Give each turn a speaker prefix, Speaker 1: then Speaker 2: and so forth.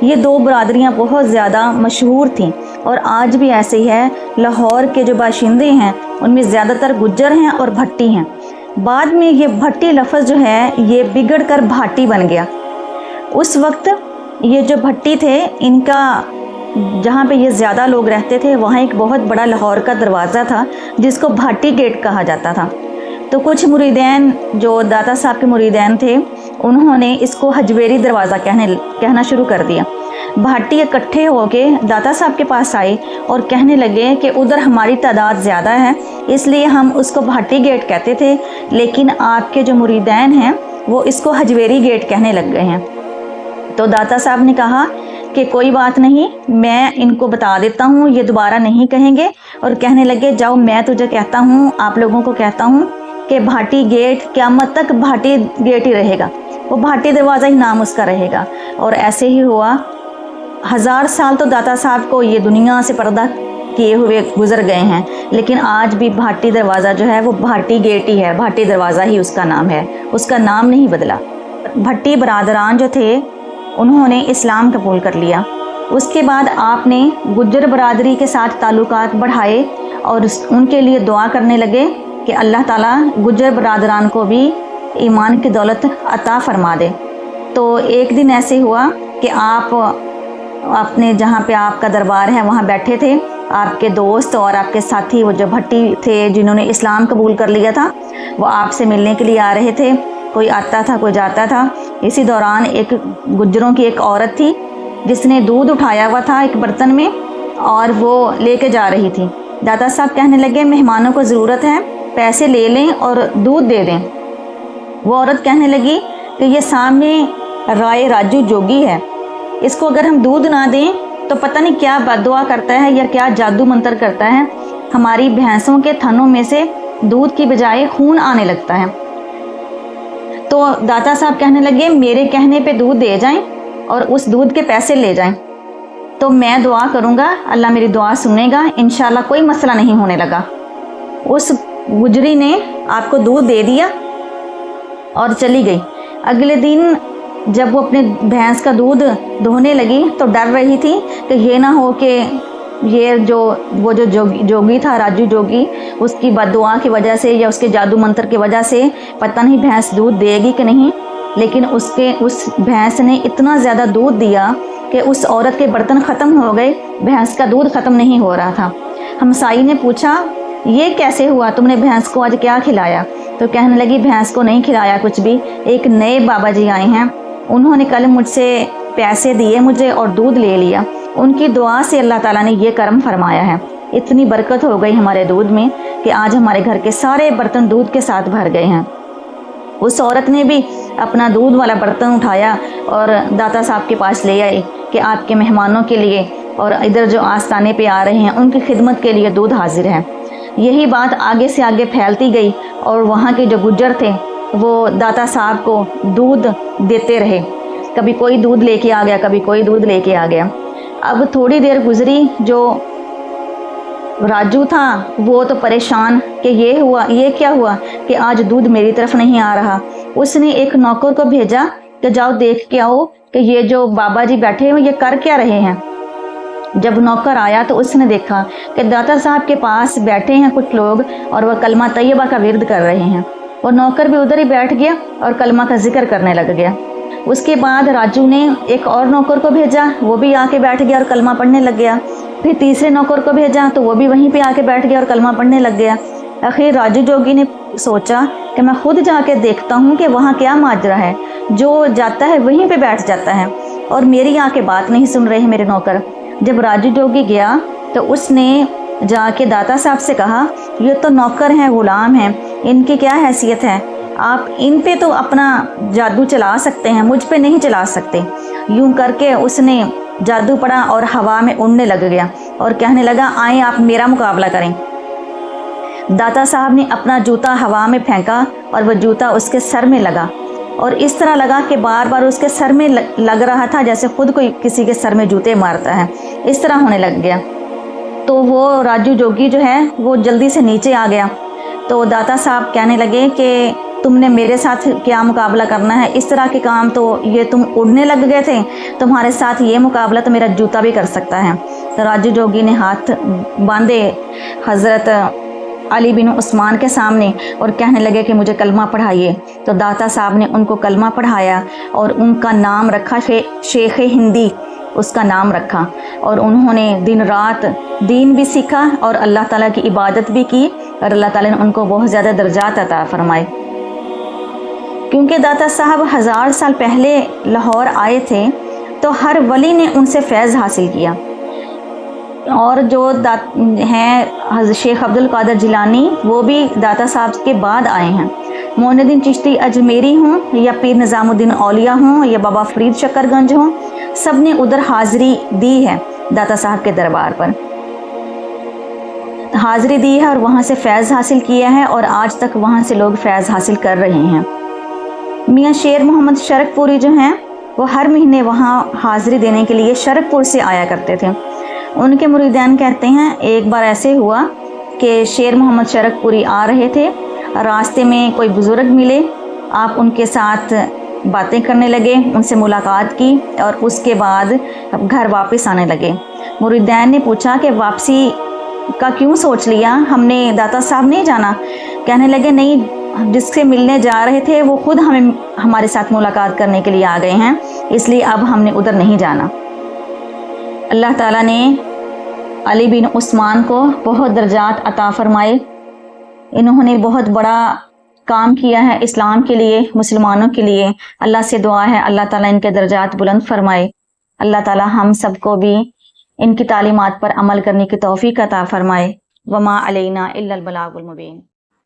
Speaker 1: یہ دو برادریاں بہت زیادہ مشہور تھیں اور آج بھی ایسے ہی ہے۔ لاہور کے جو باشندے ہیں ان میں زیادہ تر گجر ہیں اور بھٹی ہیں۔ بعد میں یہ بھٹی لفظ جو ہے یہ بگڑ کر بھاٹی بن گیا۔ اس وقت یہ جو بھٹی تھے ان کا جہاں پہ یہ زیادہ لوگ رہتے تھے وہاں ایک بہت بڑا لاہور کا دروازہ تھا جس کو بھاٹی گیٹ کہا جاتا تھا۔ تو کچھ مریدین جو داتا صاحب کے مریدین تھے انہوں نے اس کو حجویری دروازہ کہنا شروع کر دیا۔ بھاٹی اکٹھے ہو کے داتا صاحب کے پاس آئے اور کہنے لگے کہ ادھر ہماری تعداد زیادہ ہے اس لیے ہم اس کو بھاٹی گیٹ کہتے تھے، لیکن آپ کے جو مریدین ہیں وہ اس کو حجویری گیٹ کہنے لگ گئے ہیں۔ تو داتا صاحب نے کہا کہ کوئی بات نہیں، میں ان کو بتا دیتا ہوں، یہ دوبارہ نہیں کہیں گے۔ اور کہنے لگے جاؤ میں تجھے کہتا ہوں، آپ لوگوں کو کہتا ہوں کہ بھاٹی گیٹ قیامت تک بھاٹی گیٹ ہی رہے گا، وہ بھاٹی دروازہ ہی نام اس کا رہے گا۔ اور ایسے ہی ہوا۔ 1000 سال تو داتا صاحب کو یہ دنیا سے پردہ کیے ہوئے گزر گئے ہیں، لیکن آج بھی بھاٹی دروازہ جو ہے وہ بھاٹی گیٹ ہی ہے، بھاٹی دروازہ ہی اس کا نام ہے، اس کا نام نہیں بدلا۔ بھٹی برادران جو تھے انہوں نے اسلام قبول کر لیا۔ اس کے بعد آپ نے گجر برادری کے ساتھ تعلقات بڑھائے اور ان کے لیے دعا کرنے لگے کہ اللہ تعالیٰ گجر برادران کو بھی ایمان کی دولت عطا فرما دے۔ تو ایک دن ایسے ہوا کہ آپ اپنے جہاں پہ آپ کا دربار ہے وہاں بیٹھے تھے، آپ کے دوست اور آپ کے ساتھی وہ جو بھٹی تھے جنہوں نے اسلام قبول کر لیا تھا وہ آپ سے ملنے کے لیے آ رہے تھے، کوئی آتا تھا کوئی جاتا تھا۔ اسی دوران ایک گجروں کی ایک عورت تھی جس نے دودھ اٹھایا ہوا تھا ایک برتن میں اور وہ لے کے جا رہی تھی۔ داتا صاحب کہنے لگے مہمانوں کو ضرورت ہے، پیسے لے لیں اور دودھ دے دیں۔ وہ عورت کہنے لگی کہ یہ سامنے رائے راجو جوگی ہے، اس کو اگر ہم دودھ نہ دیں تو پتہ نہیں کیا بد دعا کرتا ہے یا کیا جادو منتر کرتا ہے، ہماری بھینسوں کے تھنوں میں سے دودھ کی بجائے خون آنے لگتا ہے۔ تو داتا صاحب کہنے لگے میرے کہنے پہ دودھ دے جائیں اور اس دودھ کے پیسے لے جائیں تو میں دعا کروں گا، اللہ میری دعا سنے گا، انشاءاللہ کوئی مسئلہ نہیں ہونے لگا۔ اس گجری نے آپ کو دودھ دے دیا اور چلی گئی۔ اگلے دن جب وہ اپنے بھینس کا دودھ دھونے لگی تو ڈر رہی تھی کہ یہ نہ ہو کہ یہ وہ جو جوگی تھا راجو جوگی، اس کی بد دعا کی وجہ سے یا اس کے جادو منتر کی وجہ سے پتہ نہیں بھینس دودھ دے گی کہ نہیں۔ لیکن اس بھینس نے اتنا زیادہ دودھ دیا کہ اس عورت کے برتن ختم ہو گئے، بھینس کا دودھ ختم نہیں ہو رہا تھا۔ ہمسائی نے پوچھا یہ کیسے ہوا، تم نے بھینس کو آج کیا کھلایا؟ تو کہنے لگی بھینس کو نہیں کھلایا کچھ بھی، ایک نئے بابا جی آئے ہیں، انہوں نے کل مجھ سے پیسے دیے مجھے اور دودھ لے لیا، ان کی دعا سے اللہ تعالیٰ نے یہ کرم فرمایا ہے۔ اتنی برکت ہو گئی ہمارے دودھ میں کہ آج ہمارے گھر کے سارے برتن دودھ کے ساتھ بھر گئے ہیں۔ اس عورت نے بھی اپنا دودھ والا برتن اٹھایا اور داتا صاحب کے پاس لے آئی کہ آپ کے مہمانوں کے لیے اور ادھر جو آستانے پہ آ رہے ہیں ان کی خدمت کے لیے دودھ حاضر ہے۔ یہی بات آگے سے آگے پھیلتی گئی اور وہاں کے جو گجر تھے وہ داتا صاحب کو دودھ دیتے رہے، کبھی کوئی دودھ لے کے آ گیا کبھی کوئی دودھ لے کے آ گیا۔ اب تھوڑی دیر گزری، جو راجو تھا وہ تو پریشان کہ یہ کیا ہوا کہ آج دودھ میری طرف نہیں آ رہا۔ اس نے ایک نوکر کو بھیجا کہ جاؤ دیکھ کے آؤ کہ یہ جو بابا جی بیٹھے ہوئے یہ کر کیا رہے ہیں۔ جب نوکر آیا تو اس نے دیکھا کہ داتا صاحب کے پاس بیٹھے ہیں کچھ لوگ اور وہ کلمہ طیبہ کا ورد کر رہے ہیں، اور نوکر بھی ادھر ہی بیٹھ گیا اور کلمہ کا ذکر کرنے لگ گیا۔ اس کے بعد راجو نے ایک اور نوکر کو بھیجا، وہ بھی آ کے بیٹھ گیا اور کلمہ پڑھنے لگ گیا۔ پھر تیسرے نوکر کو بھیجا تو وہ بھی وہیں پہ آ کے بیٹھ گیا اور کلمہ پڑھنے لگ گیا۔ آخر راجو جوگی نے سوچا کہ میں خود جا کے دیکھتا ہوں کہ وہاں کیا ماجرا ہے، جو جاتا ہے وہیں پہ بیٹھ جاتا ہے اور میری آ کے بات نہیں سن رہے میرے نوکر۔ جب راجو جوگی گیا تو اس نے جا کے داتا صاحب سے کہا یہ تو نوکر ہیں، غلام ہیں، ان کی کیا حیثیت ہے، آپ ان پہ تو اپنا جادو چلا سکتے ہیں، مجھ پہ نہیں چلا سکتے۔ یوں کر کے اس نے جادو پڑا اور ہوا میں اڑنے لگ گیا اور کہنے لگا آئیں آپ میرا مقابلہ کریں۔ داتا صاحب نے اپنا جوتا ہوا میں پھینکا اور وہ جوتا اس کے سر میں لگا، اور اس طرح لگا کہ بار بار اس کے سر میں لگ رہا تھا جیسے خود کوئی کسی کے سر میں جوتے مارتا ہے، اس طرح ہونے لگ گیا۔ تو وہ راجو جوگی جو ہے وہ جلدی سے نیچے آ گیا۔ تو داتا صاحب کہنے لگے کہ تم نے میرے ساتھ کیا مقابلہ کرنا ہے، اس طرح کے کام تو یہ تم اڑنے لگ گئے تھے، تمہارے ساتھ یہ مقابلہ تو میرا جوتا بھی کر سکتا ہے۔ تو راجو جوگی نے ہاتھ باندھے حضرت علی بن عثمان کے سامنے اور کہنے لگے کہ مجھے کلمہ پڑھائیے۔ تو داتا صاحب نے ان کو کلمہ پڑھایا اور ان کا نام رکھا شیخ ہندی، اس کا نام رکھا، اور انہوں نے دن رات دین بھی سیکھا اور اللہ تعالیٰ کی عبادت بھی کی، اور اللہ تعالیٰ نے ان کو بہت زیادہ درجات عطا فرمائے۔ کیونکہ داتا صاحب 1000 سال پہلے لاہور آئے تھے تو ہر ولی نے ان سے فیض حاصل کیا، اور جو ہیں شیخ عبد القادر جیلانی وہ بھی داتا صاحب کے بعد آئے ہیں۔ معین الدین چشتی اجمیری ہوں یا پیر نظام الدین اولیاء ہوں یا بابا فرید شکر گنج ہوں، سب نے ادھر حاضری دی ہے، داتا صاحب کے دربار پر حاضری دی ہے اور وہاں سے فیض حاصل کیا ہے، اور آج تک وہاں سے لوگ فیض حاصل کر رہے ہیں۔ میاں شیر محمد شرک پوری جو ہیں وہ ہر مہینے وہاں حاضری دینے کے لیے شرک پور سے آیا کرتے تھے۔ ان کے مریدان کہتے ہیں ایک بار ایسے ہوا کہ شیر محمد شرک پوری آ رہے تھے، راستے میں کوئی بزرگ ملے، آپ ان کے ساتھ باتیں کرنے لگے، ان سے ملاقات کی اور اس کے بعد گھر واپس آنے لگے۔ مریدان نے پوچھا کہ واپسی کا کیوں سوچ لیا، ہم نے داتا صاحب نہیں جانا؟ کہنے لگے نہیں، جس سے ملنے جا رہے تھے وہ خود ہمارے ساتھ ملاقات کرنے کے لیے آ گئے ہیں، اس لیے اب ہم نے ادھر نہیں جانا۔ اللہ تعالیٰ نے علی بن عثمان کو بہت درجات عطا فرمائے، انہوں نے بہت بڑا کام کیا ہے اسلام کے لیے، مسلمانوں کے لیے۔ اللہ سے دعا ہے اللہ تعالیٰ ان کے درجات بلند فرمائے، اللہ تعالیٰ ہم سب کو بھی ان کی تعلیمات پر عمل کرنے کی توفیق عطا فرمائے۔ وما علینا الا البلاغ المبین۔